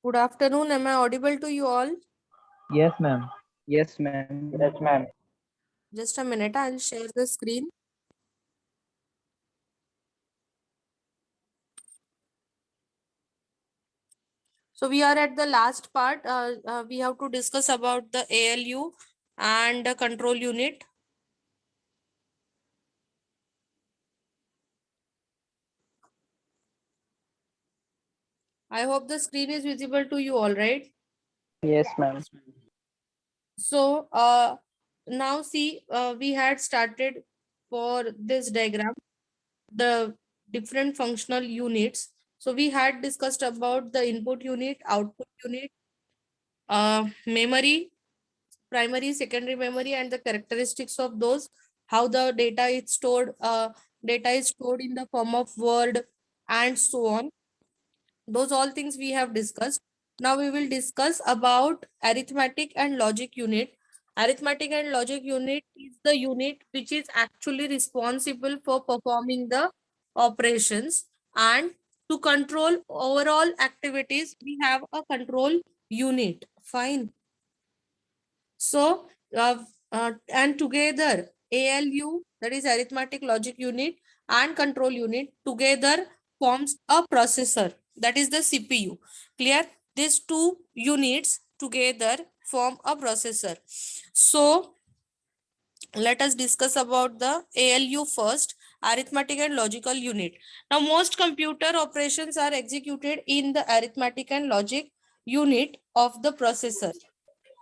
Good afternoon. Am I audible to you all? Yes, ma'am. Yes, ma'am. Yes, ma'am. Just a minute. I'll share the screen. So we are at the last part. We have to discuss about the ALU and the control unit. I hope the screen is visible to you all, right? Yes, ma'am. So now see, we had started for this diagram, the different functional units. So we had discussed about the input unit, output unit, memory, primary, secondary memory, and the characteristics of those, how the data is stored in the form of word, and so on. Those all things we have discussed. Now we will discuss about arithmetic and logic unit. Arithmetic and logic unit is the unit which is actually responsible for performing the operations, and to control overall activities we have a control unit. Fine. So and together ALU, that is arithmetic logic unit, and control unit together forms a processor, that is the CPU. Clear? These two units together form a processor. So let us discuss about the ALU first, arithmetic and logical unit. Now most computer operations are executed in the arithmetic and logic unit of the processor.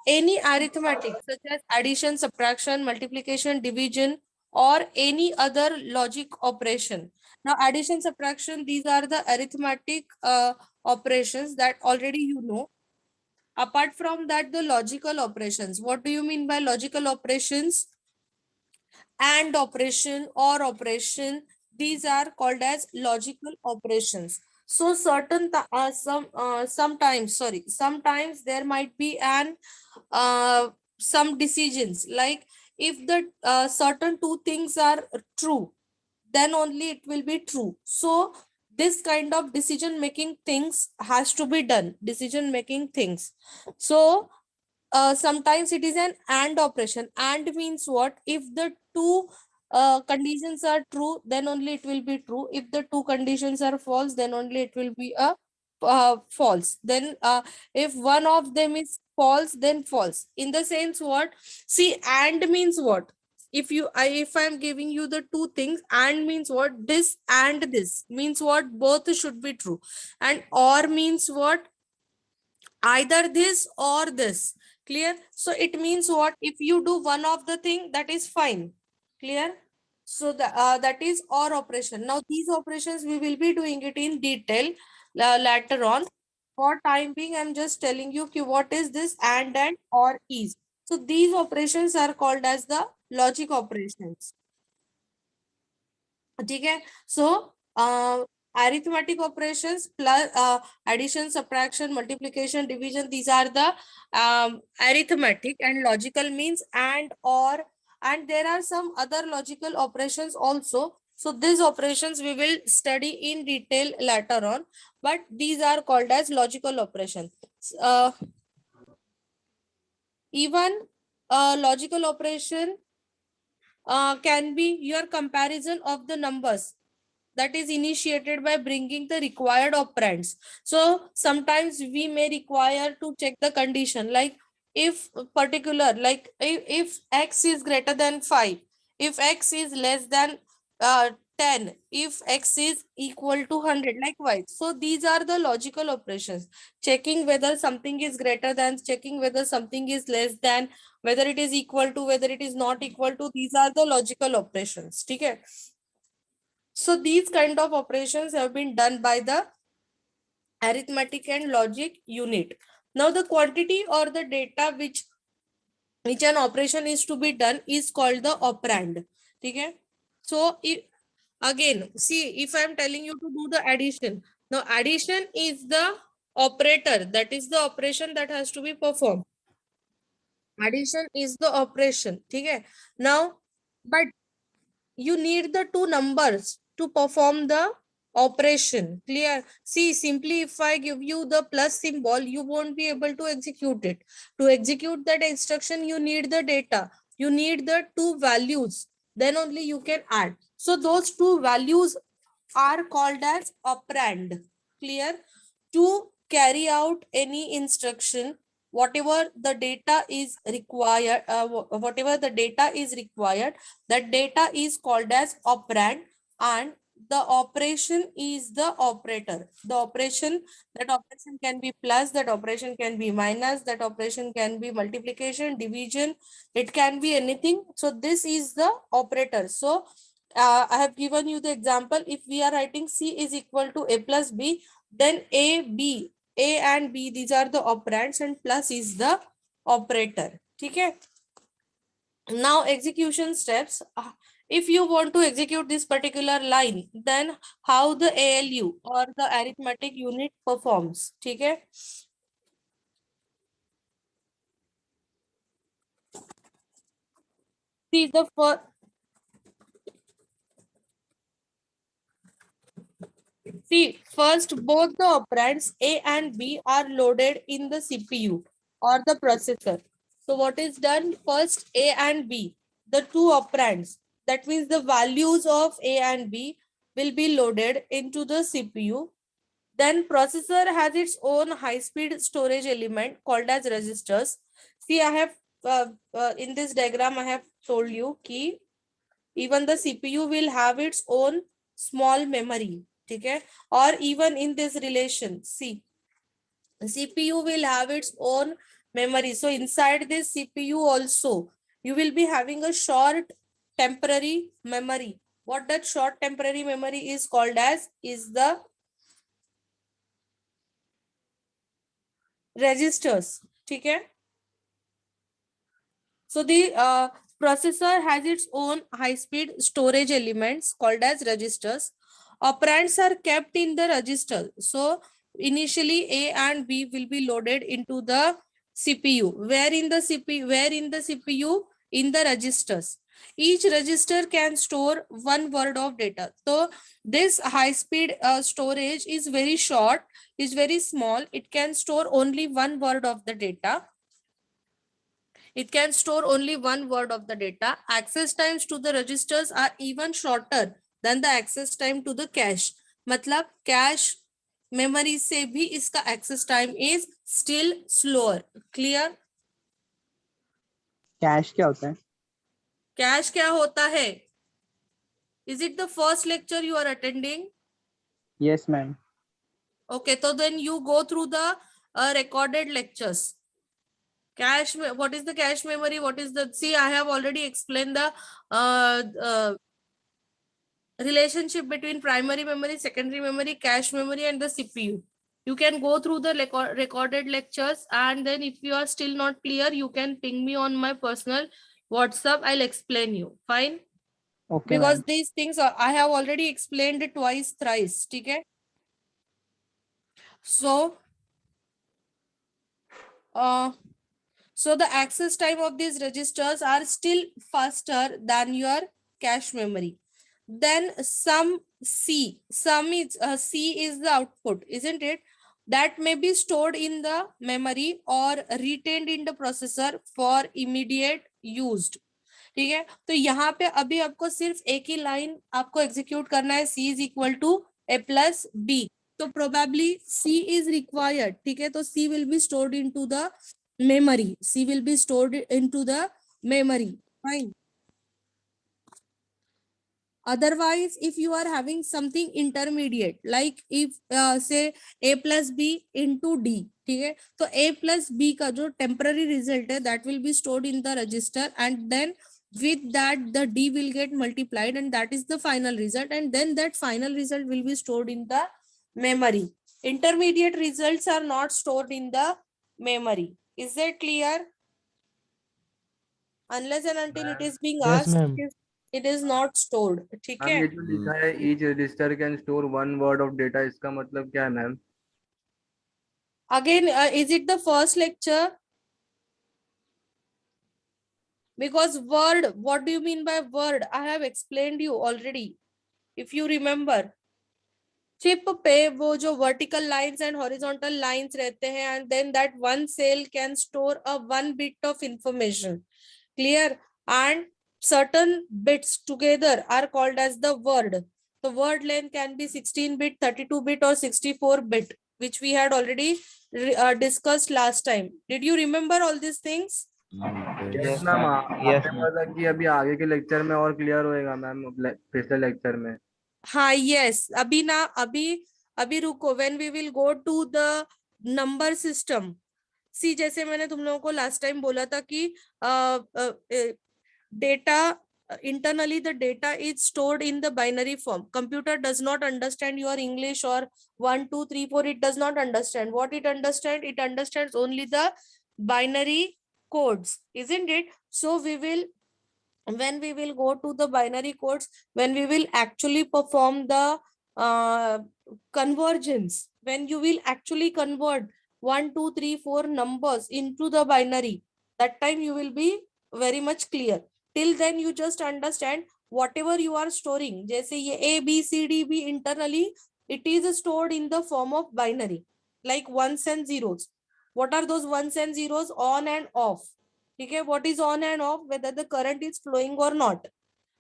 Any arithmetic such as addition, subtraction, multiplication, division, or any other logic operation. Now addition, subtraction, these are the arithmetic operations that already you know. Apart from that, the logical operations. What do you mean by logical operations? And operation or operation, these are called as logical operations. So sometimes there might be an some decisions, like if the certain two things are true, then only it will be true. So this kind of decision making things has to be done, decision making things. So sometimes it is an and operation. And means what? If the two conditions are true, then only it will be true. If the two conditions are false, then only it will be a false. Then if one of them is false, then false. In the sense what? See, and means what? If I'm giving you the two things, and means what? This and this means what? Both should be true. And or means what? Either this or this. Clear? So it means what? If you do one of the thing, that is fine. Clear? So that is or operation. Now these operations we will be doing it in detail later on. For time being, I'm just telling you what is this and or is. So these operations are called as the logic operations. Okay. So arithmetic operations plus addition, subtraction, multiplication, division, these are the arithmetic, and logical means and or, and there are some other logical operations also. So these operations we will study in detail later on, but these are called as logical operations. Even logical operation can be your comparison of the numbers, that is initiated by bringing the required operands. So sometimes we may require to check the condition, like if particular, like if x is greater than 5, if x is less than 10, if x is equal to 100, likewise. So these are the logical operations, checking whether something is greater than, checking whether something is less than, whether it is equal to, whether it is not equal to. These are the logical operations. Okay. So these kind of operations have been done by the arithmetic and logic unit. Now the quantity or the data which an operation is to be done is called the operand. Okay. So if, again, see, if I'm telling you to do the addition, now addition is the operator, that is the operation that has to be performed. Addition is the operation. Okay. Now, but you need the two numbers to perform the operation. Clear? See, simply if I give you the plus symbol, you won't be able to execute it. To execute that instruction, you need the data. You need the two values. Then only you can add. So those two values are called as operand. Clear? To carry out any instruction, whatever the data is required, that data is called as operand, and the operation is the operator. The operation, that operation can be plus, that operation can be minus, that operation can be multiplication, division, it can be anything. So this is the operator. So I have given you the example. If we are writing C is equal to A plus B, then A and B, these are the operands and plus is the operator. Okay. Now execution steps. If you want to execute this particular line, then how the ALU or the arithmetic unit performs. Okay. See the first. See, first both the operands A and B are loaded in the CPU or the processor. So what is done? First A and B, the two operands, that means the values of A and B will be loaded into the CPU. Then processor has its own high-speed storage element called as registers. See, I have in this diagram I have told you key. Even the CPU will have its own small memory. Okay? Or even in this relation, see, CPU will have its own memory. So inside this CPU also, you will be having a short temporary memory. What that short temporary memory is called as is the registers. Okay? So the processor has its own high-speed storage elements called as registers. Operands are kept in the register. So initially A and B will be loaded into the CPU. Where in the CPU? Where in the CPU? In the registers. Each register can store one word of data. So this high-speed storage is very short, is very small. It can store only one word of the data. It can store only one word of the data. Access times to the registers are even shorter than the access time to the cache. मतलब cache memory से भी इसका access time is still slower. Clear? Cash क्या होता है? Cache क्या होता है? Is it the first lecture you are attending? Yes, ma'am. Okay, so then you go through the recorded lectures. Cache, what is the cache memory? What is the, see, I have already explained the relationship between primary memory, secondary memory, cache memory, and the CPU. You can go through the recorded lectures, and then if you are still not clear, you can ping me on my personal WhatsApp. I'll explain you. Fine? Okay, Because ma'am. these things are, I have already explained it twice, thrice. Okay? So, uh, so the access time of these registers are still faster than your cache memory. Then C is the output, isn't it? That may be stored in the memory or retained in the processor for immediate used. ठीक है, तो यहाँ पे अभी आपको सिर्फ एक ही line आपको एग्जीक्यूट करना है, C is equal to A plus B. तो प्रोबेबली C इज रिक्वायर्ड. ठीक है, तो C will be stored into the memory. C will be stored into the memory. Fine. Otherwise, if you are having something intermediate, like if say A plus B into D, ठीक है, तो A plus B का जो temporary result है, that will be stored in the register, and then with that the D will get multiplied, and that is the final result, and then that final result will be stored in the memory. Intermediate results are not stored in the memory. Is that clear? Unless and until it is being Yes, asked, ma'am. it is not stored. ठीक ma'am है? ये जो लिखा है each register can store one word of data, इसका मतलब क्या है ma'am? Again, is it the first lecture? Because word, what do you mean by word? I have explained you already, if you remember. Chip पे वो जो vertical lines and horizontal lines रहते हैं, and then that one cell can store a one bit of information. Clear? And certain bits together are called as the word. The word length can be 16 bit, 32 bit or 64 bit, which we had already discussed last time. Did you remember all these things? Yes Yes, ma'am, ma'am. Yes, आपने ma'am. बोला कि अभी आगे के lecture में और clear होएगा ma'am, पिछले लेक्चर में. हाँ, yes. अभी ना, अभी रुको. When we will go to the number system, सी जैसे मैंने तुम लोगों को लास्ट टाइम बोला था कि data internally, the data is stored in the binary form. Computer does not understand your English or 1 2 3 4. It does not understand. What it understands, it understands only the binary codes, isn't it? So we will, when we will go to the binary codes, when we will actually perform the convergence, when you will actually convert 1 2 3 4 numbers into the binary, that time you will be very much clear. Till then you just understand whatever you are storing. जैसे ये A B C D B internally, it is stored in the form of binary, like ones and zeros. What are those ones and zeros? On and off. Okay, what is on and off? Whether the current is flowing or not.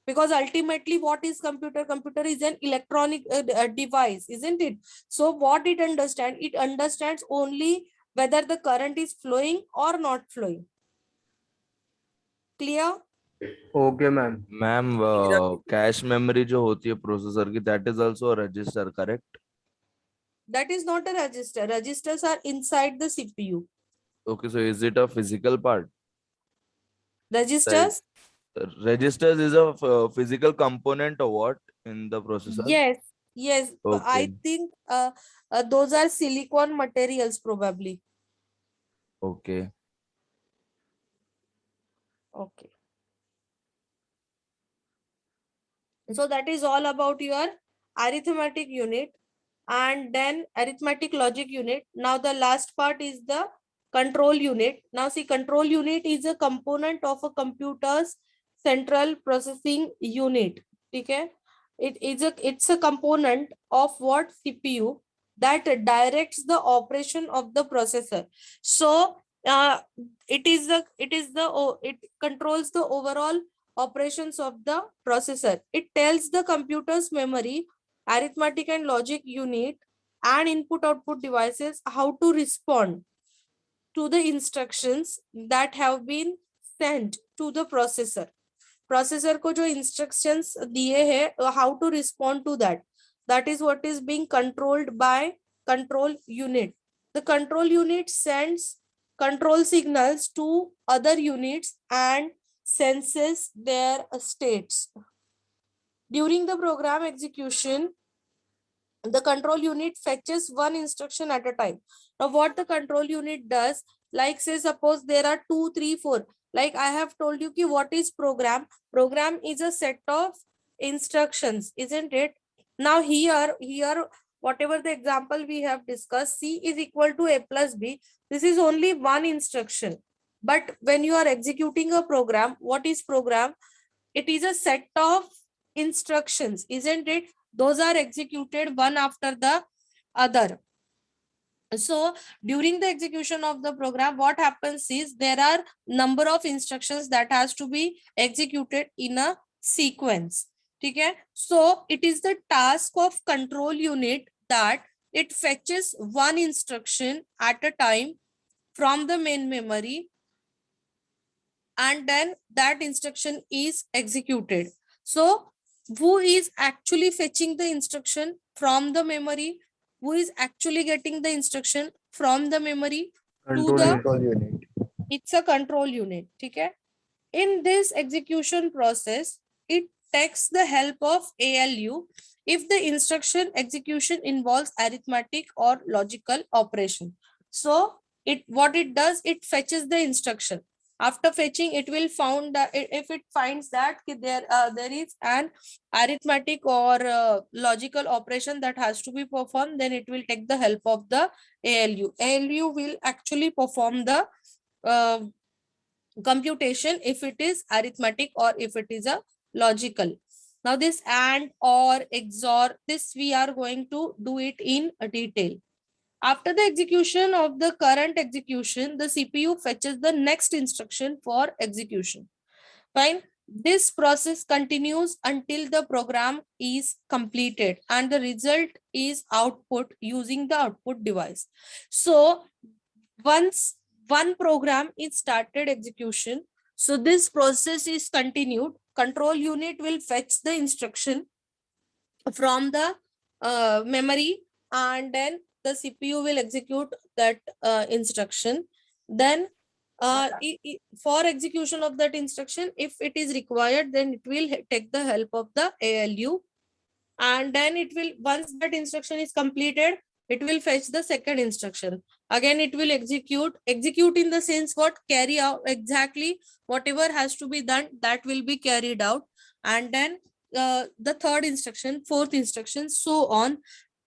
Because ultimately, what is computer? Computer is an electronic device, isn't it? So what it understands? It understands only whether the current is flowing or not flowing. Clear? Okay ma'am. Ma'am cache memory जो होती है processor की, that is also register, correct? That is not a register. Registers are inside the CPU. Okay, so is it a physical part? Registers? Registers is a physical component or what in the processor? Yes, yes. But I Okay. think those are silicon materials probably. Okay. Okay. So that is all about your arithmetic unit and then arithmetic logic unit. Now the last part is the control unit. Now see, control unit is a component of a computer's central processing unit. Okay? It's a component of what? CPU, that directs the operation of the processor. So it controls the overall operations of the processor. It tells the computer's memory, arithmetic and logic unit, and input output devices how to respond to the instructions that have been sent to the processor. Processor को जो instructions दिए हैं, how to respond to that. That is what is being controlled by control unit. The control unit sends control signals to other units and senses their states. During the program execution, the control unit fetches one instruction at a time. Now what the control unit does, like say suppose there are 2 3 4, like I have told you ki what is program. Program is a set of instructions, isn't it? Now here whatever the example we have discussed, C is equal to A plus B, this is only one instruction. But when you are executing a program, what is program? It is a set of instructions, isn't it? Those are executed one after the other. So during the execution of the program, what happens is there are number of instructions that has to be executed in a sequence. Okay? So it is the task of control unit that it fetches one instruction at a time from the main memory, and then that instruction is executed. So who is actually fetching the instruction from the memory? Who is actually getting the instruction from the memory to the Control unit. It's a control unit. Okay? In this execution process, it takes the help of ALU if the instruction execution involves arithmetic or logical operation. So what it does, it fetches the instruction. After fetching, it will found that if it finds that there is an arithmetic or logical operation that has to be performed, then it will take the help of the ALU. ALU will actually perform the computation if it is arithmetic or if it is a logical. Now this AND, OR, XOR, this we are going to do it in detail. After the execution of the current execution, the CPU fetches the next instruction for execution. Fine. This process continues until the program is completed and the result is output using the output device. So once one program is started execution, so this process is continued. Control unit will fetch the instruction from the memory, and then the CPU will execute that instruction. Then for execution of that instruction, if it is required, then it will take the help of the ALU, and then it will, once that instruction is completed, it will fetch the second instruction. Again, it will execute in the sense what, carry out exactly whatever has to be done, that will be carried out. And then the third instruction, fourth instruction, so on,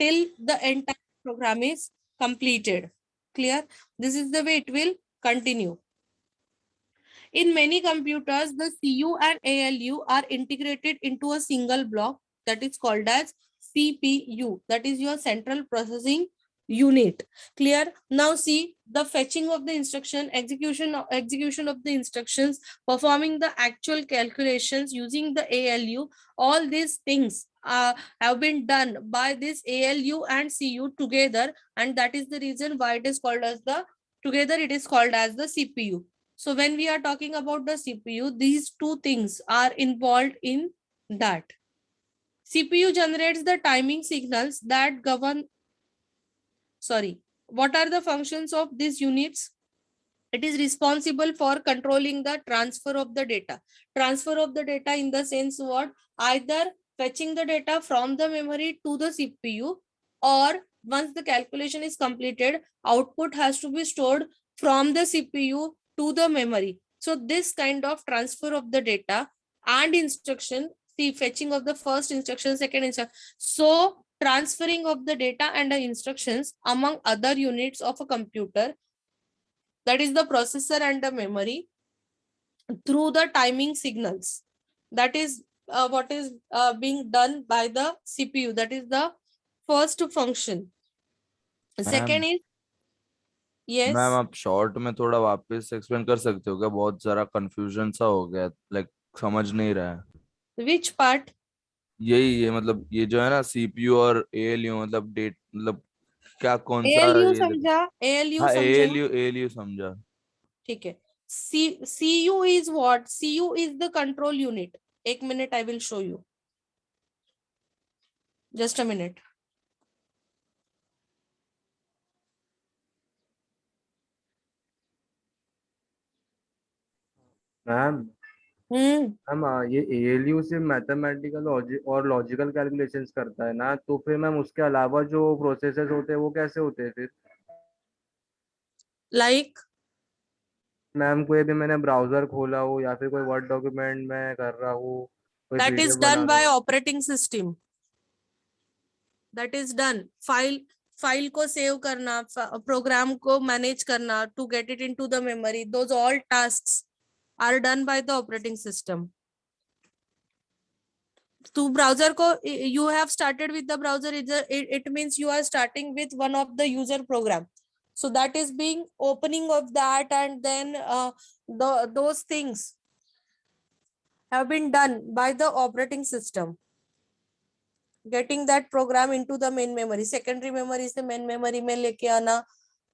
till the entire program is completed. Clear? This is the way it will continue. In many computers, the CU and ALU are integrated into a single block that is called as CPU. That is your central processing unit. Clear? Now see the fetching of the instruction, execution of the instructions, performing the actual calculations using the ALU. All these things have been done by this ALU and CU together, and that is the reason why it is called as the together it is called as the CPU. So when we are talking about the CPU, these two things are involved in that. CPU generates the timing signals that govern, what are the functions of these units? It is responsible for controlling the transfer of the data. Transfer of the data in the sense what? Either fetching the data from the memory to the CPU, or once the calculation is completed, output has to be stored from the CPU to the memory. So this kind of transfer of the data and instruction, see fetching of the first instruction, second instruction. So transferring of the data and the instructions among other units of a computer, that is the processor and the memory, through the timing signals. That is what is being done by the CPU. That is the first function. Second ma'am is, yes, ma'am आप short में थोड़ा वापस explain कर सकते हो क्या? बहुत सारा कंफ्यूजन सा हो गया, लाइक समझ नहीं रहा है। which part? यही है मतलब ये जो है ना सीपीयू और एएलयू, मतलब डेट, मतलब क्या कौन सा ALU ये समझा, ALU हाँ समझे ना? एएलयू समझा। ठीक है। CU is what? CU is the control unit. एक minute, I will show you. Just a minute. Ma'am hmm ma'am ये एएलयू से मैथमेटिकल और लॉजिकल कैलकुलेशंस करता है ना, तो फिर मैम उसके अलावा जो प्रोसेसेस होते हैं वो कैसे होते हैं फिर? like मैम कोई भी मैंने ब्राउजर खोला हो या फिर कोई वर्ड डॉक्यूमेंट में कर रहा हूँ, कोई that पीडीएफ is बना done रहा by हूँ। operating system. That is done. File को सेव करना, प्रोग्राम को मैनेज करना, to get it into the memory, those all tasks are done by the operating system. तो ब्राउजर को, you have started with the browser, it means you are starting with one of the user program. So that is being opening of that, and then those things have been done by the operating system. Getting that program into the main memory, secondary memory is the main memory में लेके आना,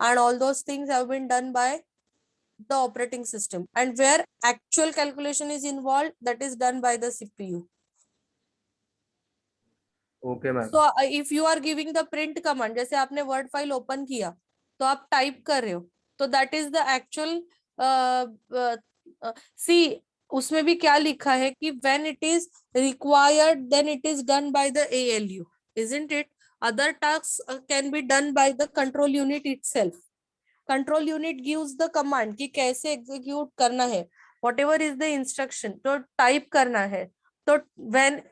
and all those things have been done by the operating system. And where actual calculation is involved, that is done by the CPU. Okay ma'am. So if you are giving the print command, जैसे आपने word file open किया तो आप type कर रहे हो, तो that is the actual see उसमें भी क्या लिखा है कि when it is required then it is done by the ALU, isn't it? Other tasks can be done by the control unit itself. Control unit gives the command कि कैसे execute करना है, whatever is the instruction तो type करना है. तो when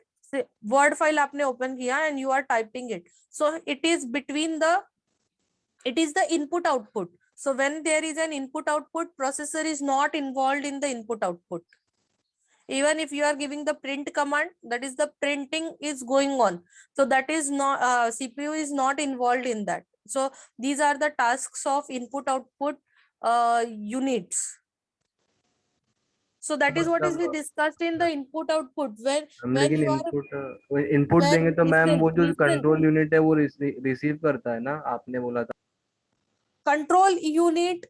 word file आपने open किया and you are typing it, so it is the input output. So when there is an input output, processor is not involved in the input output. Even if you are giving the print command, that is the printing is going on. So that is not, CPU is not involved in that. So these are the tasks of input output units. So that is what is we मतलब discussed in the input output, हम when लेकिन you are, input देंगे when, तो ma'am listen, वो जो listen, control unit है वो receive करता है ना, आपने बोला था। control unit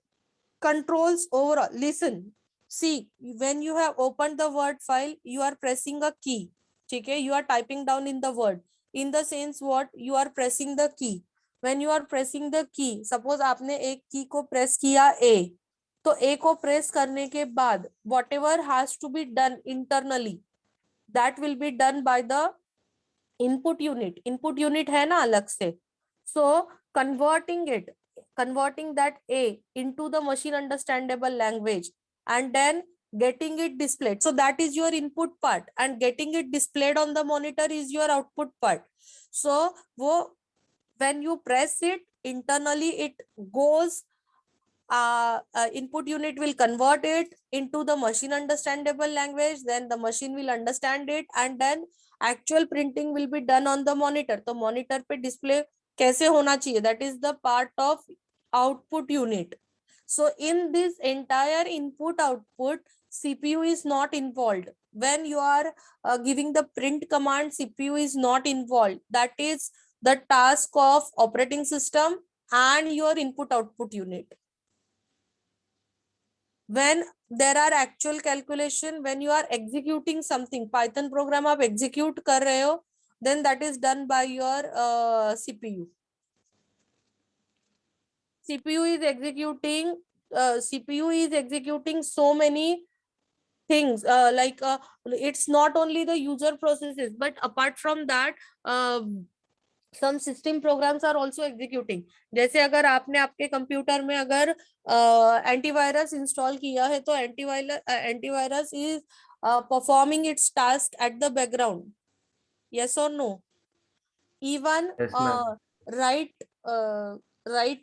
controls overall. Listen, see, when you have opened the word file, you are pressing a key. Okay, you are typing down in the word. In the sense what, you are pressing the key. When you are pressing the key, suppose आपने एक की को press किया A, तो A को press करने के बाद whatever has to be done internally, that will be done by the input unit. Input unit है ना अलग से. So converting that A into the machine understandable language and then getting it displayed. So that is your input part, and getting it displayed on the monitor is your output part. So when you press it, internally it goes, input unit will convert it into the machine understandable language, then the machine will understand it, and then actual printing will be done on the monitor. तो monitor पे display कैसे होना चाहिए, that is the part of output unit. So in this entire input output, CPU is not involved. When you are giving the print command, CPU is not involved. That is the task of operating system and your input output unit. When there are actual calculation, when you are executing something, Python program आप execute कर रहे हो, then that is done by your CPU. CPU is executing so many things, it's not only the user processes, but apart from that, some system programs are also executing. जैसे अगर आपने आपके computer में अगर antivirus install किया है, तो antivirus is performing it's task at the background. yes or no? Even yes ma'am. right,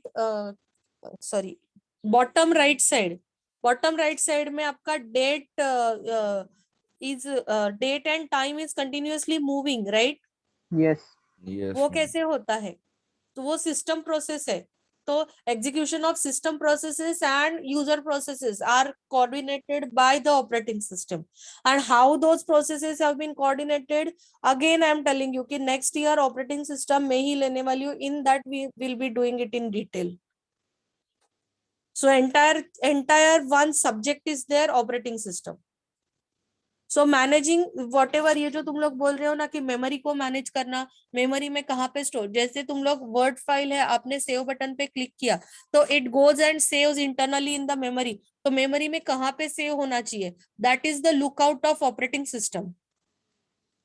sorry, bottom right side में आपका date and time is continuously moving, right? Yes. Yes, वो ma'am. कैसे होता है? तो वो सिस्टम प्रोसेस है. तो execution of system processes and user processes are coordinated by the operating system. And how those processes have been coordinated, again I am telling you कि next year operating system में ही लेने वाली हूँ, in that we will be doing it in detail. So entire one subject is there, operating system. So managing what ever, ये जो तुम लोग बोल रहे हो ना कि मेमोरी को मैनेज करना, मेमोरी में कहाँ पे स्टोर, जैसे तुम लोग वर्ड फाइल है, आपने सेव बटन पे क्लिक किया तो it goes and saves internally in the memory. तो मेमोरी में कहाँ पे सेव होना चाहिए, that is the lookout of operating system.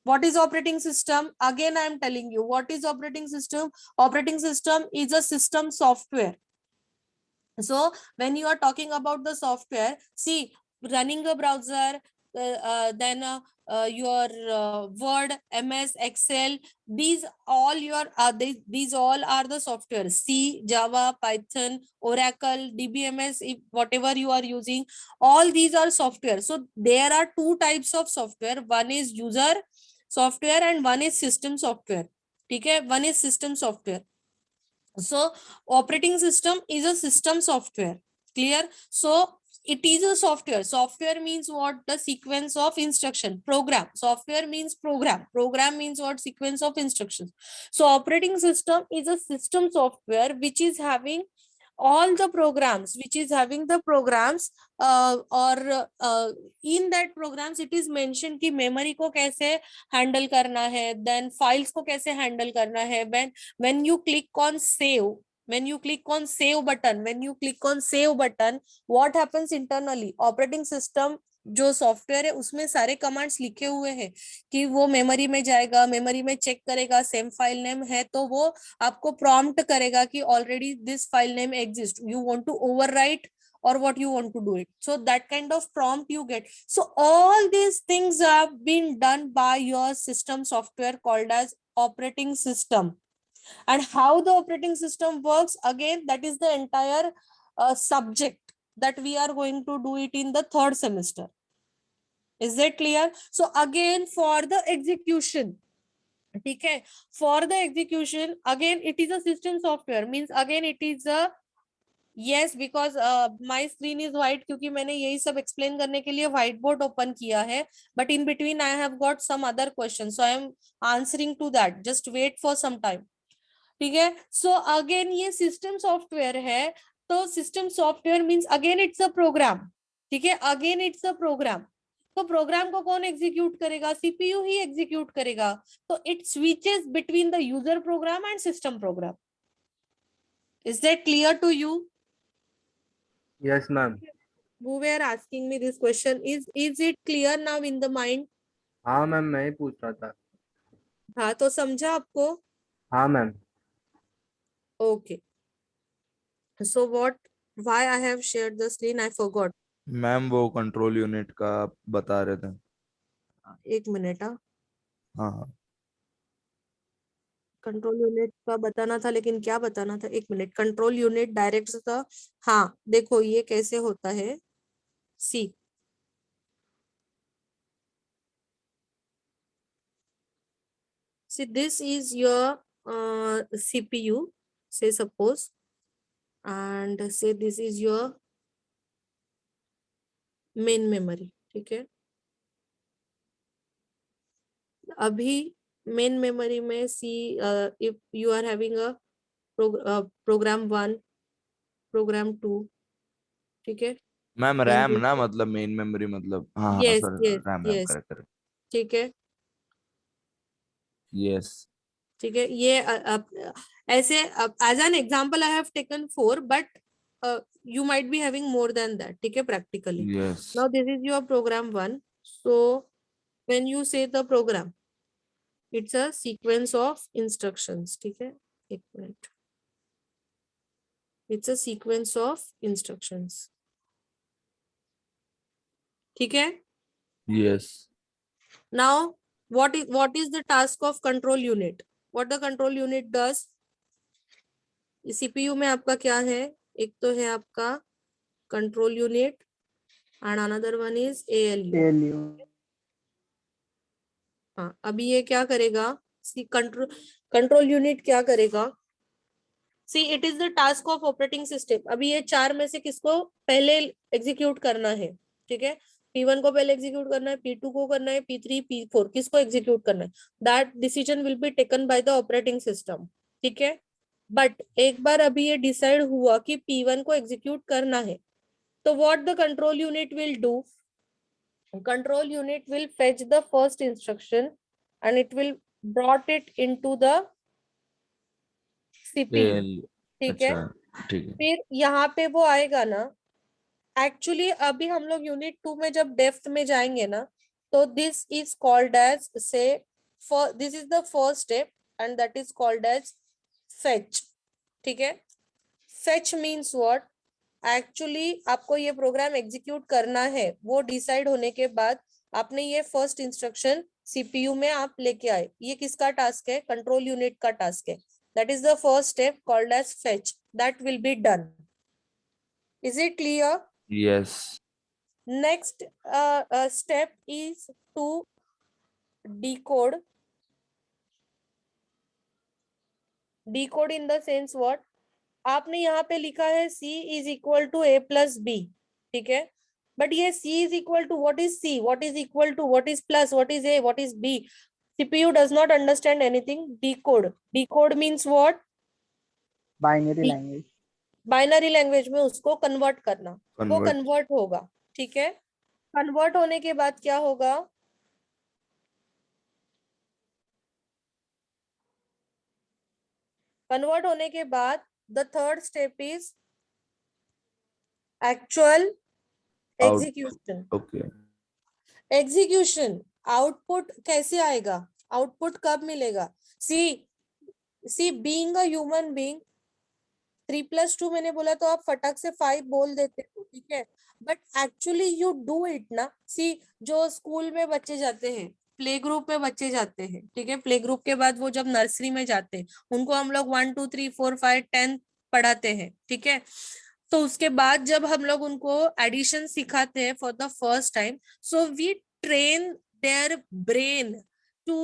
What is operating system? Again I am telling you, what is operating system? Operating system is a system software. So when you are talking about the software, see, running a browser, then your Word, MS, Excel, these all these all are the software. C, Java, Python, Oracle, DBMS, whatever you are using, all these are software. So there are two types of software. One is user software and one is system software. Okay, one is system software. So operating system is a system software. Clear? So it is a software. Software means what? The sequence of instruction. Program. Software means program. Program means what? Sequence of instructions. So operating system is a system software which is having all the programs, or in that programs it is mentioned कि memory को कैसे handle करना है, then files को कैसे handle करना है. When you click on save, button, what happens internally? Operating system जो सॉफ्टवेयर है उसमें सारे कमांड्स लिखे हुए हैं कि वो मेमोरी में जाएगा, मेमोरी में चेक करेगा, सेम फाइल नेम है तो वो आपको प्रॉम्प्ट करेगा कि already this file name exist, you want to overwrite or what you want to do it. So that kind of prompt you get. So all these things have been done by your system software called as operating system. And how the operating system works, again, that is the entire subject that we are going to do it in the third semester. Is that clear? So again for the execution, ठीक है, for the execution again it is a system software, means again it is a yes, because my screen is white क्योंकि मैंने यही सब explain करने के लिए white board open किया है, but in between I have got some other questions, so I am answering to that, just wait for some time, ठीक है. So again ये system software है, तो system software means again it's a program, ठीक है, again it's a program. तो program को कौन एग्जीक्यूट करेगा? सीपीयू ही एग्जीक्यूट करेगा. तो it switches between the user program and system program. Is that clear to you? Yes ma'am. Who were asking me this question? Is it clear now in the mind? हाँ ma'am, मैं ही पूछ रहा था. हाँ, तो समझा आपको? हाँ ma'am. Okay. So why I have shared the screen? I forgot. Ma'am वो कंट्रोल यूनिट का आप बता रहे थे. एक मिनट. हाँ कंट्रोल यूनिट का बताना था, लेकिन क्या बताना था? एक मिनट. कंट्रोल यूनिट डायरेक्ट था. हाँ देखो ये कैसे होता है. सी, this is your CPU, say suppose, and say this is your main memory, ठीक है. अभी main memory में सी, if you are having a program 1, program 2, ठीक है. मैम, And रैम this- ना, मतलब मेन मेमोरी, मतलब हाँ हाँ yes, sir, yes, RAM yes, correct correct. ठीक है. यस. ठीक है. ये ऐसे as an example I have taken 4, but you might be having more than that, ठीक है, practically. Yes. Now this is your program 1. So when you say the program, it's a sequence of instructions, ठीक है. एक minute. It's a sequence of instructions, ठीक है. Yes. Now what is the task of control unit? What the control unit does? CPU में आपका क्या है? एक तो है आपका control unit and another one is ALU. ALU. हाँ, अभी ये क्या करेगा? सी कंट्रोल यूनिट क्या करेगा? See, it is the task of operating system. अभी ये 4 में से किसको पहले एग्जीक्यूट करना है? ठीक है, P1 को पहले एग्जीक्यूट करना है, P2 को करना है, P3, P4 किसको एग्जीक्यूट करना है? That decision will be taken by the operating system, ठीक है. बट एक बार अभी ये डिसाइड हुआ कि P1 को एग्जीक्यूट करना है, तो what the control unit will do? Control unit will fetch the first instruction and it will brought it into the CPU, ठीक है. अच्छा ठीक है. फिर यहाँ पे वो आएगा ना. एक्चुअली अभी हम लोग यूनिट 2 में जब डेप्थ में जाएंगे ना, तो this is called as, say this is the first step and that is called as fetch, ठीक है. Fetch means what? एक्चुअली आपको ये प्रोग्राम एग्जीक्यूट करना है, वो डिसाइड होने के बाद आपने ये फर्स्ट इंस्ट्रक्शन सीपीयू में आप लेके आए. ये किसका टास्क है? कंट्रोल यूनिट का टास्क है. That is the first step called as fetch. That will be done. Is it clear? Yes. Next step is to decode. Decode in the sense what? आपने यहाँ पे लिखा है C is equal to A plus B, ठीक है. But ये C is equal to what is C, what is equal to, what is plus, what is A, what is B. CPU does not understand anything. Decode. Decode means what? Binary language. Binary language में उसको convert करना. वो Convert. Convert होगा, ठीक है. Convert होने के बाद क्या होगा? कन्वर्ट होने के बाद the third step is actual execution. Okay. Execution. Output कैसे आएगा? आउटपुट कब मिलेगा? सी बीइंग अ ह्यूमन बीइंग, 3+2 मैंने बोला तो आप फटक से 5 बोल देते हो, ठीक है. But actually you do it ना. सी, जो स्कूल में बच्चे जाते हैं, प्ले ग्रुप में बच्चे जाते हैं, ठीक है. प्ले ग्रुप के बाद वो जब नर्सरी में जाते हैं, उनको हम लोग 1 2 3 4 5 10 पढ़ाते हैं, ठीक है. तो उसके बाद जब हम लोग उनको एडिशन सिखाते हैं for the first time, so we train their brain to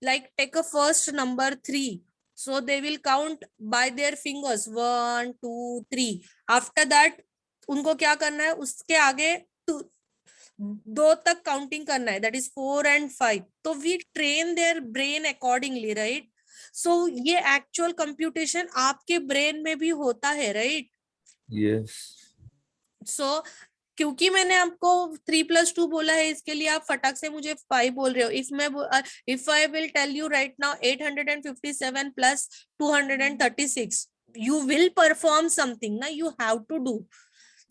like take a first number 3. So they will count by their fingers 1, 2, 3. After that उनको क्या करना है, उसके आगे 2 तक काउंटिंग करना है, that is 4 and 5. तो we train their brain accordingly, right? So ये actual computation आपके brain में भी होता है, right? Yes. So क्योंकि मैंने आपको 3+2 बोला है, इसके लिए आप फटाक से मुझे 5 बोल रहे हो. If I will tell you right now 857 plus 236, you will perform something ना, you have to do.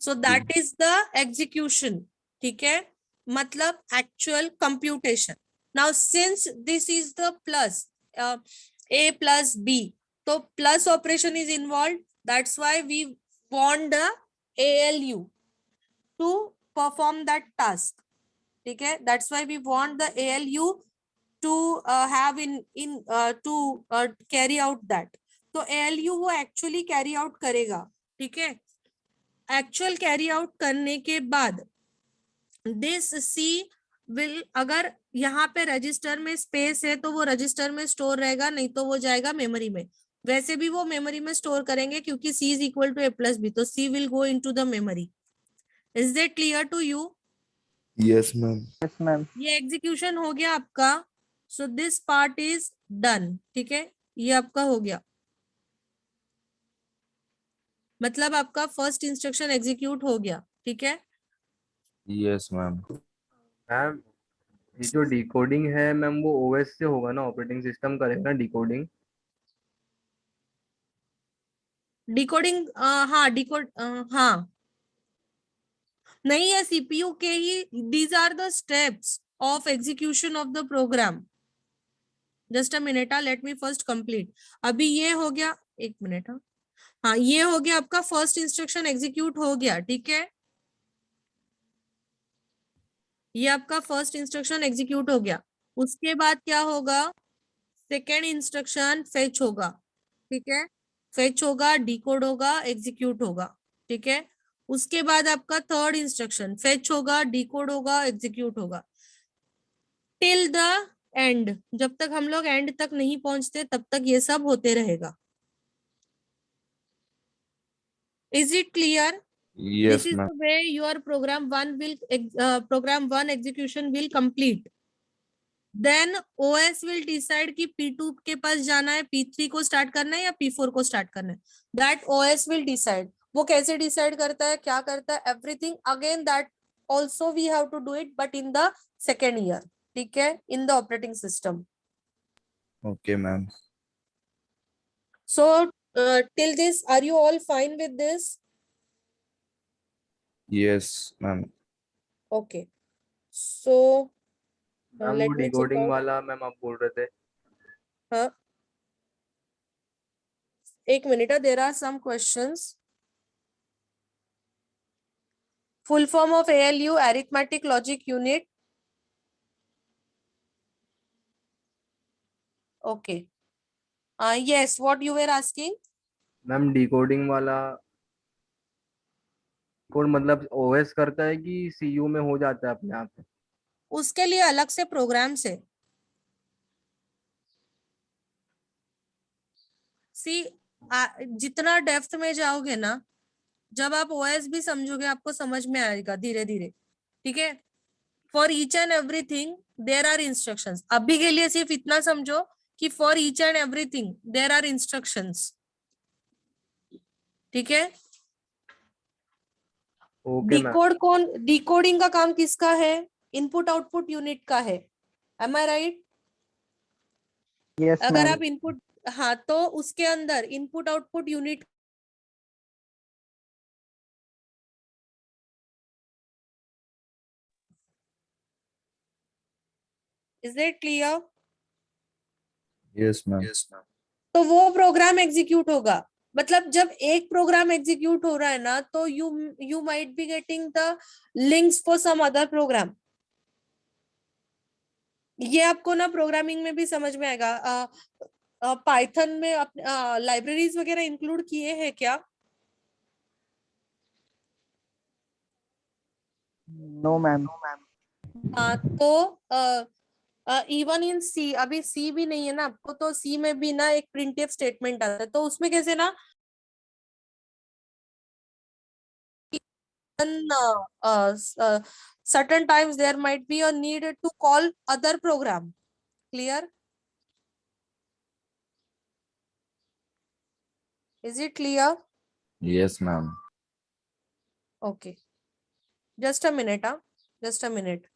So that is the execution. ठीक है, मतलब actual computation. Now since this is the plus a plus b, so plus operation is involved. That's why we want the ALU to perform that task. ठीक है, that's why we want the ALU to have to carry out that. तो ALU वो actually carry out करेगा. ठीक है, actual carry out करने के बाद this C will, अगर यहाँ पे रजिस्टर में स्पेस है तो वो रजिस्टर में स्टोर रहेगा, नहीं तो वो जाएगा मेमोरी में. वैसे भी वो मेमोरी में स्टोर करेंगे क्योंकि C is equal to A plus B, तो C will go into the memory. Is that clear to you? Yes, ma'am. Yes, ma'am. ये एग्जीक्यूशन हो गया आपका. So this part is done. ठीक है, ये आपका हो गया, मतलब आपका फर्स्ट इंस्ट्रक्शन एग्जीक्यूट हो गया. ठीक है, Yes, ma'am. मैम ये जो डिकोडिंग है मैम वो ओएस से होगा ना, ऑपरेटिंग सिस्टम करेगा ना डिकोडिंग? डिकोडिंग, हाँ डिकोड, हाँ नहीं है, सीपीयू के ही. These are the steps of execution of the program. Just a minute, let me first complete. अभी ये हो गया, एक मिनट. हाँ ये हो गया आपका फर्स्ट इंस्ट्रक्शन एग्जीक्यूट हो गया. ठीक है, ये आपका फर्स्ट इंस्ट्रक्शन एग्जीक्यूट हो गया. उसके बाद क्या होगा, सेकेंड इंस्ट्रक्शन फेच होगा. ठीक है, फेच होगा, डिकोड होगा, एग्जीक्यूट होगा. ठीक है, उसके बाद आपका थर्ड इंस्ट्रक्शन फेच होगा, डिकोड होगा, एग्जीक्यूट होगा, टिल द एंड. जब तक हम लोग एंड तक नहीं पहुंचते तब तक ये सब होते रहेगा. Is it clear? Yes, This is ma'am. the way your program 1 execution will complete. Then OS will decide कि P2 के पास जाना है, P3 को स्टार्ट करना है या P4 को स्टार्ट करना है. That OS will decide. वो कैसे डिसाइड करता है, क्या करता है, everything again that also we have to do it, but in the second year. ठीक है, in the operating system. Okay, ma'am. So till this, are you all fine with this? Yes, ma'am. Okay. So ma'am वो let me check decoding out. वाला ma'am आप बोल रहे थे? हाँ एक minute, there are some questions. Full form of ALU, arithmetic logic unit. Okay. Yes, what you were asking? Ma'am decoding वाला code मतलब ओएस करता है कि सीयू में हो जाता है अपने आप? उसके लिए अलग से प्रोग्राम्स है. सी जितना डेप्थ में जाओगे ना, जब आप ओएस भी समझोगे आपको समझ में आएगा धीरे धीरे. ठीक है, for each and everything there are instructions. अभी के लिए सिर्फ इतना समझो कि for each and everything there are instructions. ठीक है, ओके मैम. डिकोडिंग का काम किसका है, इनपुट आउटपुट यूनिट का है. एम आई राइट? Yes, अगर ma'am. आप इनपुट, हाँ तो उसके अंदर input output unit is it clear? Yes, ma'am. तो वो प्रोग्राम एग्जीक्यूट होगा. मतलब जब एक प्रोग्राम एग्जीक्यूट हो रहा है ना, तो you might be getting the links for some other program. ये आपको ना प्रोग्रामिंग में भी समझ में आएगा. पाइथन में लाइब्रेरीज वगैरह इंक्लूड किए हैं क्या? No, ma'am. हाँ तो इवन इन सी, अभी सी भी नहीं है ना आपको, तो सी में भी ना एक प्रिंटफ स्टेटमेंट आता है, तो उसमें कैसे ना certain times there might be a need to call other program. Clear? Is it clear? Yes, ma'am. Okay. Just a minute, huh? Just a minute.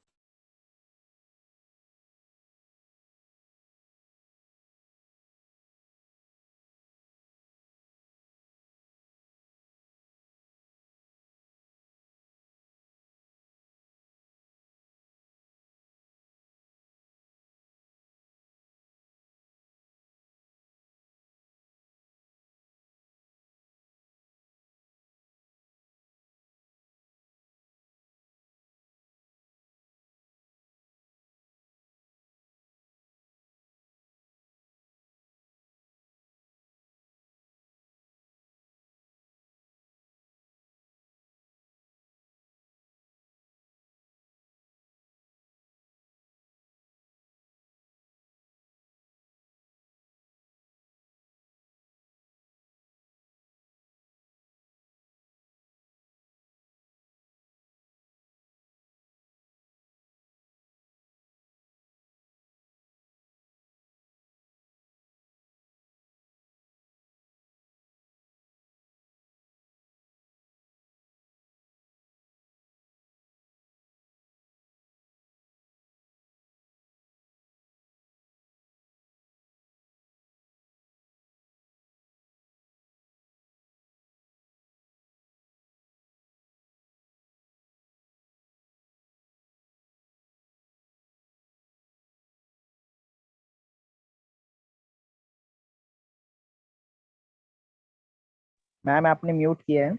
Ma'am आपने म्यूट किया है।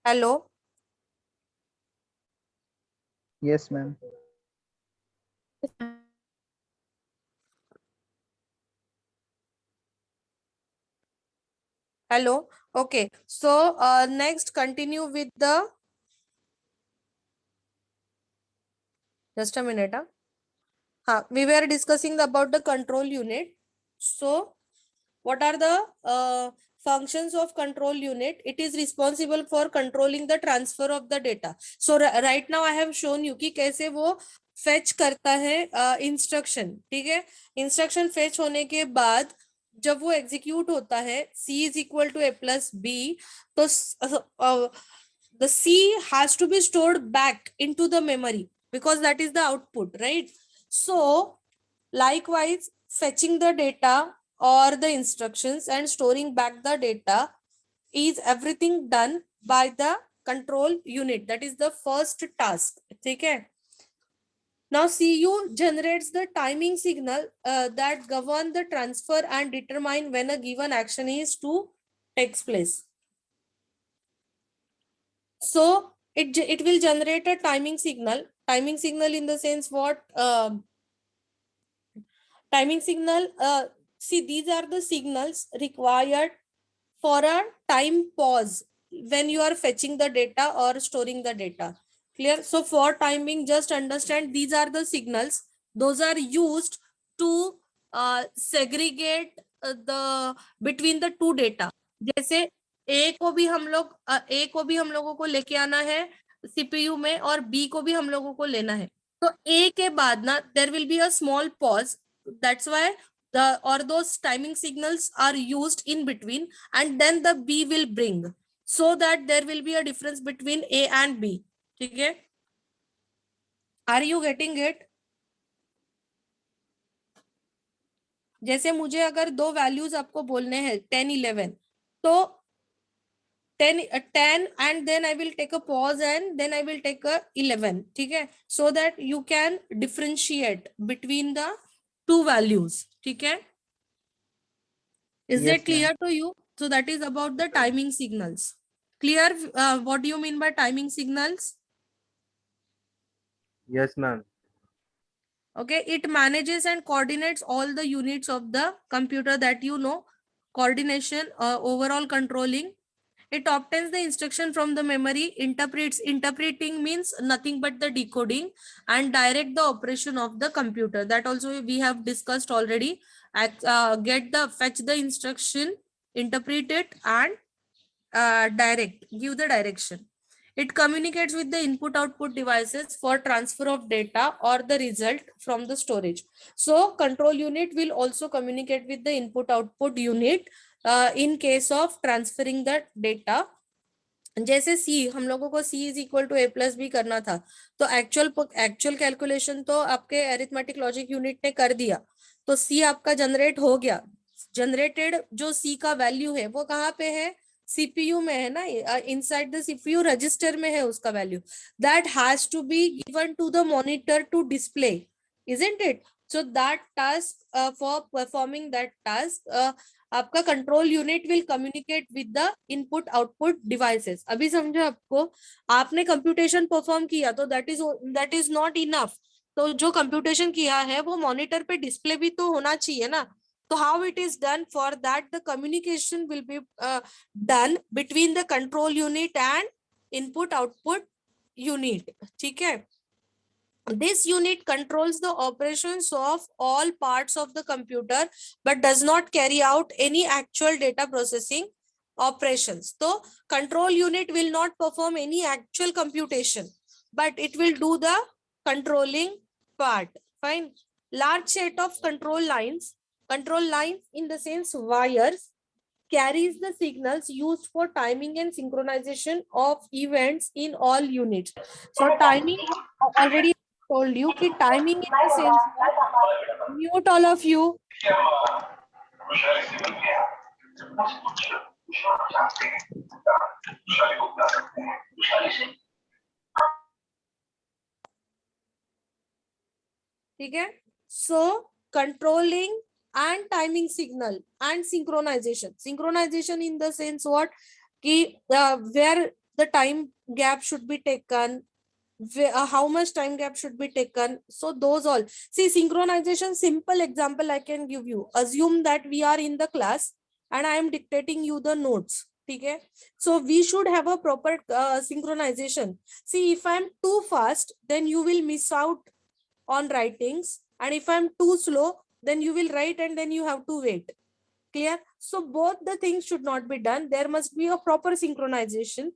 Hello? Yes ma'am. Hello? Okay. So next continue with the, just a minute, huh? We were discussing about the control unit. So what are the functions of control unit? It is responsible for controlling the transfer of the data. So right now I have shown you कि कैसे वो fetch करता है instruction, ठीक है? Instruction fetch होने के बाद जब वो execute होता है, C is equal to A plus B, तो the C has to be stored back into the memory because that is the output, right? So likewise, fetching the data or the instructions and storing back the data is everything done by the control unit. That is the first task. Okay. Now CU generates the timing signal that govern the transfer and determine when a given action is to takes place. So it will generate a timing signal. Timing signal in the sense what? Timing signal, see, these are the signals required for a time pause when you are fetching the data or storing the data. Clear? So for timing, just understand these are the signals. Those are used to segregate the between the two data. जैसे A को भी हम लोग A को भी हम लोगों को लेके आना है CPU में और B को भी हम लोगों को लेना है. तो A के बाद ना there will be a small pause. That's why the or those timing signals are used in between, and then the B will bring, so that there will be a difference between A and B. ठीक है? Are you getting it? जैसे मुझे अगर दो values आपको बोलने हैं 10 11, तो 10 and then I will take a pause and then I will take a 11. ठीक है? So that you can differentiate between the two values. ठीक है? Is Yes, it clear ma'am. to you? So that is about the timing signals. Clear? What do you mean by timing signals? Yes, ma'am. Okay, it manages and coordinates all the units of the computer that you know. coordination, overall controlling. It obtains the instruction from the memory, interpreting means nothing but the decoding, and direct the operation of the computer. That also we have discussed already. Fetch the instruction, interpret it, and give the direction. It communicates with the input output devices for transfer of data or the result from the storage. So control unit will also communicate with the input output unit in case of transferring the data. जैसे सी हम लोगों को C is equal to A plus B करना था, तो actual calculation तो आपके arithmetic logic unit ने कर दिया, तो सी आपका जनरेट हो गया. जनरेटेड जो सी का वैल्यू है वो कहाँ पे है, सीपीयू में है ना, इनसाइड द सीपीयू रजिस्टर में है उसका value. That has to be given to the monitor to display, isn't it? So that task, for performing that task, आपका control unit will communicate with the input output devices. अभी समझो, आपको आपने computation perform किया तो that is not enough. तो जो computation किया है वो मॉनिटर पे डिस्प्ले भी तो होना चाहिए ना. तो how it is done, for that the communication will be done between the control unit and input output unit. ठीक है. This unit controls the operations of all parts of the computer but does not carry out any actual data processing operations. So control unit will not perform any actual computation, but it will do the controlling part. Fine. Large set of control lines in the sense wires, carries the signals used for timing and synchronization of events in all units. So timing, already told you कि timing in the sense, mute all of you. ठीक है. So controlling and timing signal and synchronization in the sense what कि where the time gap should be taken, how much time gap should be taken. So those all, see, synchronization, simple example I can give you. Assume that we are in the class and I am dictating you the notes. Okay, so we should have a proper synchronization. See, if I'm too fast, then you will miss out on writings, and if I'm too slow, then you will write and then you have to wait. Clear? So both the things should not be done. There must be a proper synchronization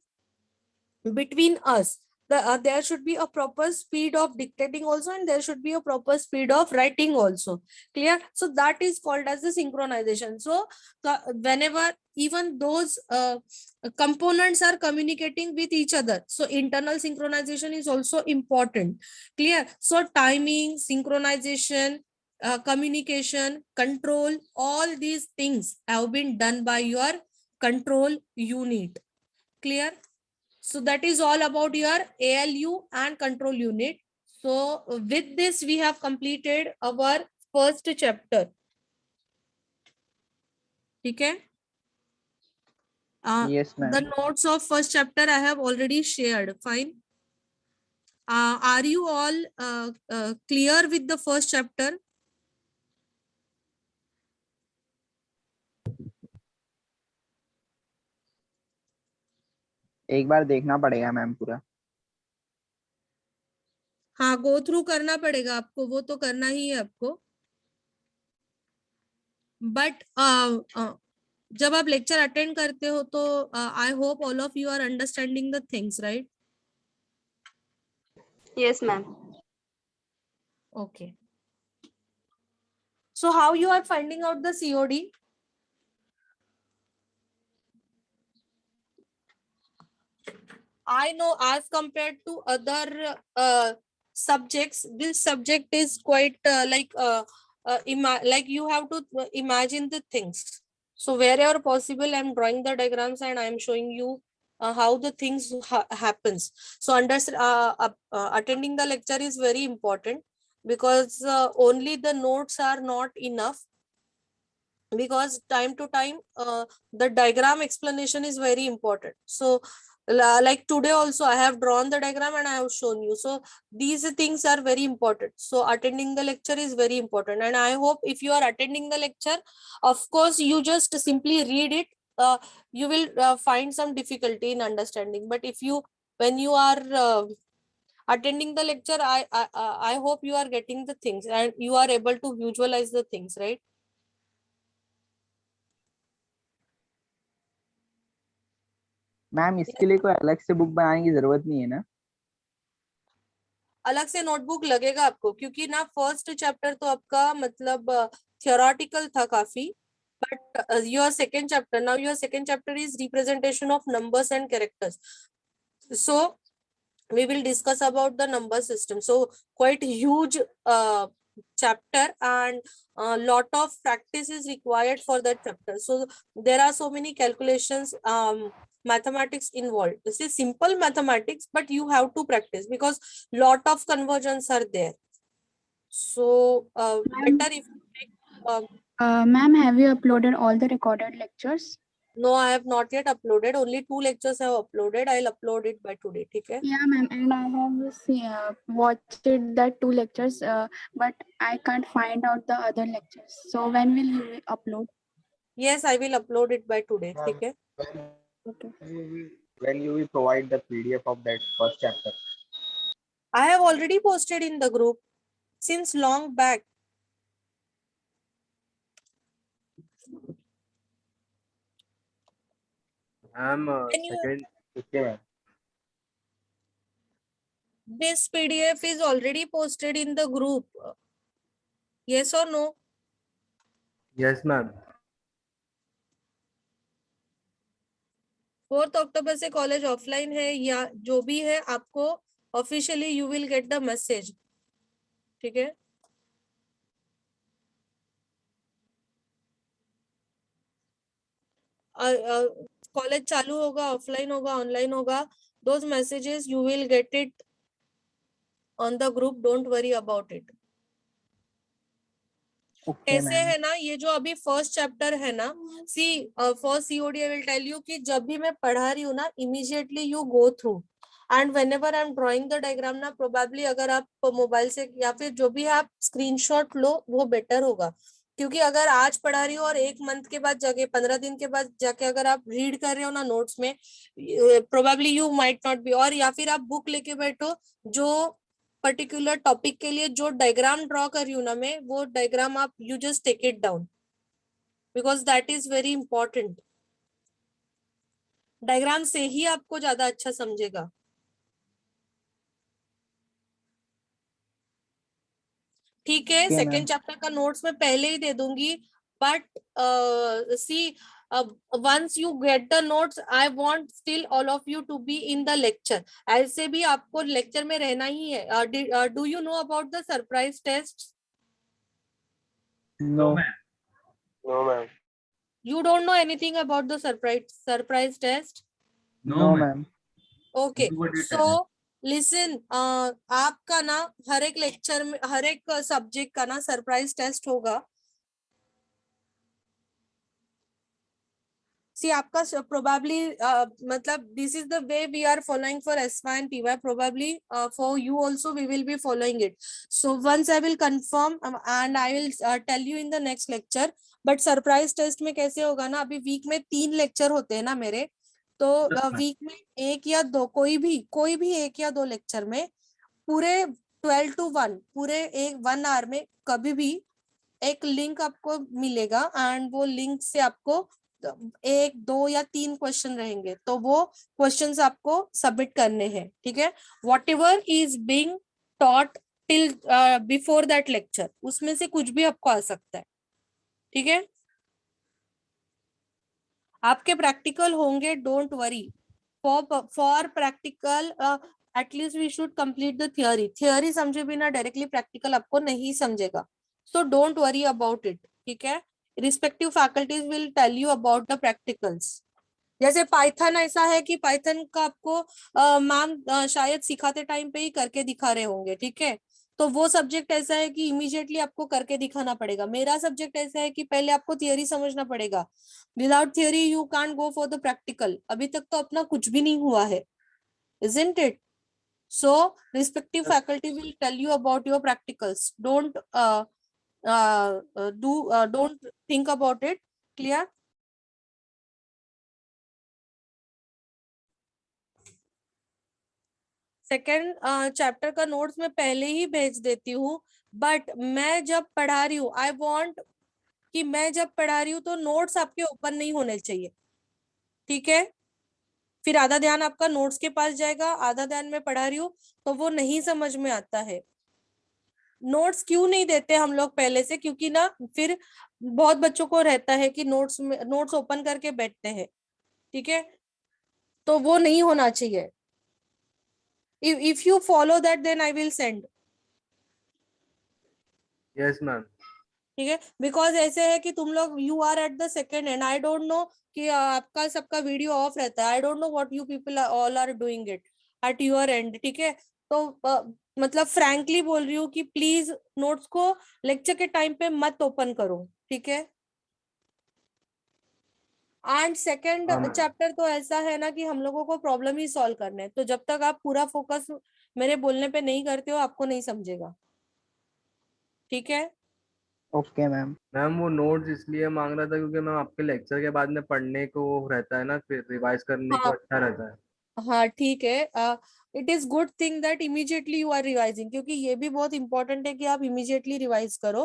between us. There should be a proper speed of dictating also, and there should be a proper speed of writing also. Clear? So that is called as the synchronization. So whenever even those components are communicating with each other, so internal synchronization is also important. Clear? So timing, synchronization, communication, control, all these things have been done by your control unit. Clear? So that is all about your ALU and control unit. So with this, we have completed our first chapter. Okay. Yes, ma'am. The notes of first chapter I have already shared. Fine. Are you all clear with the first chapter? एक बार देखना पड़ेगा ma'am पूरा. हाँ, go through करना पड़ेगा आपको, वो तो करना ही है आपको. बट जब आप लेक्चर अटेंड करते हो तो I hope all of you are understanding the things, right? Yes, ma'am. Okay. So how you are finding out the COD? I know as compared to other subjects, this subject is quite like you have to imagine the things. So wherever possible, I'm drawing the diagrams and I'm showing you how the things happens. So attending the lecture is very important, because only the notes are not enough, because time to time the diagram explanation is very important. So Like today also I have drawn the diagram and I have shown you. So these things are very important. So attending the lecture is very important, and I hope if you are attending the lecture, of course you just simply read it, you will find some difficulty in understanding. But if you, when you are attending the lecture, I hope you are getting the things and you are able to visualize the things, right? Ma'am इसके लिए कोई अलग से book बनाने की जरूरत नहीं है ना? अलग से नोटबुक लगेगा आपको, क्योंकि ना फर्स्ट चैप्टर तो आपका मतलब थियोरेटिकल था काफी, but your second chapter, now your second chapter is representation of numbers and characters. So we will discuss about the number system. So quite huge chapter, and a lot of practice is required for that chapter. So there are so many calculations, mathematics involved. This is simple mathematics, but you have to practice because lot of conversions are there. So better if you take, Ma'am, have you uploaded all the recorded lectures? no, I have not yet uploaded. Only 2 lectures I have uploaded. I'll upload it by today. Okay. Yeah, ma'am, and I have watched that 2 lectures, but I can't find out the other lectures. So when will you upload? Yes, I will upload it by today. Okay. Okay. When you will provide the PDF of that first chapter? I have already posted in the group since long back. Ma'am Can you- second Okay, ma'am. This PDF is already posted in the group. Yes or no? Yes ma'am. 4th अक्टूबर से college offline है या जो भी है, आपको officially you will get the message. ठीक है. College चालू होगा, ऑफलाइन होगा, ऑनलाइन होगा, those messages you will get it on the group. Don't worry about it. Okay, कैसे ma'am. है ना, ये जो अभी फर्स्ट चैप्टर है ना, see first COD I will tell you कि जब भी मैं पढ़ा रही हूँ ना, immediately you go through, and whenever I am drawing the diagram ना, प्रोबेबली अगर आप मोबाइल से या फिर जो भी आप स्क्रीनशॉट लो वो बेटर होगा. क्योंकि अगर आज पढ़ा रही हो और 1 मंथ के बाद जाके 15 दिन के बाद जाके अगर आप रीड कर रहे हो ना नोट्स में, probably you might not be, और या फिर आप बुक लेके बैठो, जो पर्टिकुलर टॉपिक के लिए जो डायग्राम ड्रॉ कर रही हूँ ना मैं, वो डायग्राम आप you just take it down, because that is very important. Diagram से ही आपको ज्यादा अच्छा समझेगा. ठीक है. Okay, second ma'am. चैप्टर का नोट्स मैं पहले ही दे दूंगी, but see once you get the notes, I want still all of you to be in the lecture. ऐसे भी आपको लेक्चर में रहना ही है. Do you know about the surprise tests? No. No ma'am. You don't know anything about the surprise test? No, ma'am. Okay. So listen, आपका ना हर एक lecture में, हर एक सब्जेक्ट का ना सरप्राइज टेस्ट होगा. See, आपका probably मतलब this is the way we are following for SY and TY. Probably for you also we will be following it. So once I will confirm and I will tell you in the next lecture. But surprise test में कैसे होगा ना, अभी week में 3 lecture होते हैं ना मेरे, तो वीक में 1 या 2, कोई भी 1 या 2 लेक्चर में पूरे 12 to 1 पूरे 1 आवर में कभी भी एक लिंक आपको मिलेगा, एंड वो लिंक से आपको 1, 2 या 3 क्वेश्चन रहेंगे, तो वो क्वेश्चंस आपको सबमिट करने हैं. ठीक है. What ever is being taught till before that lecture, उसमें से कुछ भी आपको आ सकता है. ठीक है. आपके प्रैक्टिकल होंगे, don't worry. For practical at least we should complete the theory समझे बिना डायरेक्टली प्रैक्टिकल आपको नहीं समझेगा. So don't worry about it. ठीक है. Respective faculties will tell you about the practicals. जैसे पाइथन ऐसा है कि पाइथन का आपको मैम शायद सिखाते टाइम पे ही करके दिखा रहे होंगे. ठीक है. तो वो सब्जेक्ट ऐसा है कि इमीडिएटली आपको करके दिखाना पड़ेगा। मेरा सब्जेक्ट ऐसा है कि पहले आपको थियरी समझना पड़ेगा। Without theory you can't go for the practical. अभी तक तो अपना कुछ भी नहीं हुआ है, isn't it? So respective faculty will tell you about your practicals. Don't think about it. Clear? Second chapter का नोट्स मैं पहले ही भेज देती हूँ, बट मैं जब पढ़ा रही हूँ आई वांट कि मैं जब पढ़ा रही हूँ तो नोट्स आपके ओपन नहीं होने चाहिए, ठीक है? फिर आधा ध्यान आपका नोट्स के पास जाएगा, आधा ध्यान मैं पढ़ा रही हूँ, तो वो नहीं समझ में आता है। नोट्स क्यों नहीं देते हम लोग पहले से? क्योंकि ना फिर बहुत बच्चों को रहता है कि नोट्स ओपन करके बैठते हैं, ठीक है? तो वो नहीं होना चाहिए। If you follow that, then I will send. Yes ma'am. ठीक है, बिकॉज ऐसे है कि तुम लोग you are at the second end I don't know कि आपका सबका वीडियो ऑफ रहता है। I don't know what you people all are doing it at your end, ठीक है? तो मतलब फ्रैंकली बोल रही हूँ कि प्लीज नोट्स को लेक्चर के टाइम पे मत ओपन करो, ठीक है? एंड सेकेंड चैप्टर तो ऐसा है ना कि हम लोगों को प्रॉब्लम ही सॉल्व करना है, तो जब तक आप पूरा फोकस मेरे बोलने पे नहीं करते हो आपको नहीं समझेगा, ठीक है? Okay ma'am. मैम वो नोट्स इसलिए मांग रहा था क्योंकि मैम आपके लेक्चर के बाद में पढ़ने को रहता है ना, फिर रिवाइज करने को हाँ अच्छा रहता है। हाँ ठीक है। It is good thing that immediately you are revising, क्योंकि ये भी बहुत इंपॉर्टेंट है कि आप इमीडिएटली रिवाइज करो।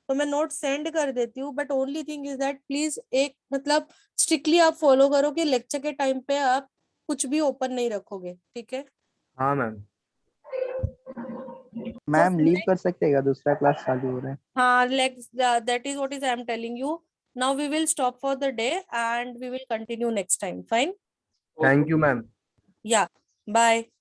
तो मैं नोट सेंड कर देती हूँ, but only thing is that please एक मतलब स्ट्रिक्टली आप फॉलो करो कि लेक्चर के टाइम पे आप कुछ भी ओपन नहीं रखोगे, ठीक है? हाँ मैम। मैम लीव कर सकते हैं क्या? दूसरा क्लास चालू हो रहा है। हाँ, that is what is I am telling you. Now we will stop for the day and we will continue next time. Fine? Thank you ma'am. Yeah. Bye.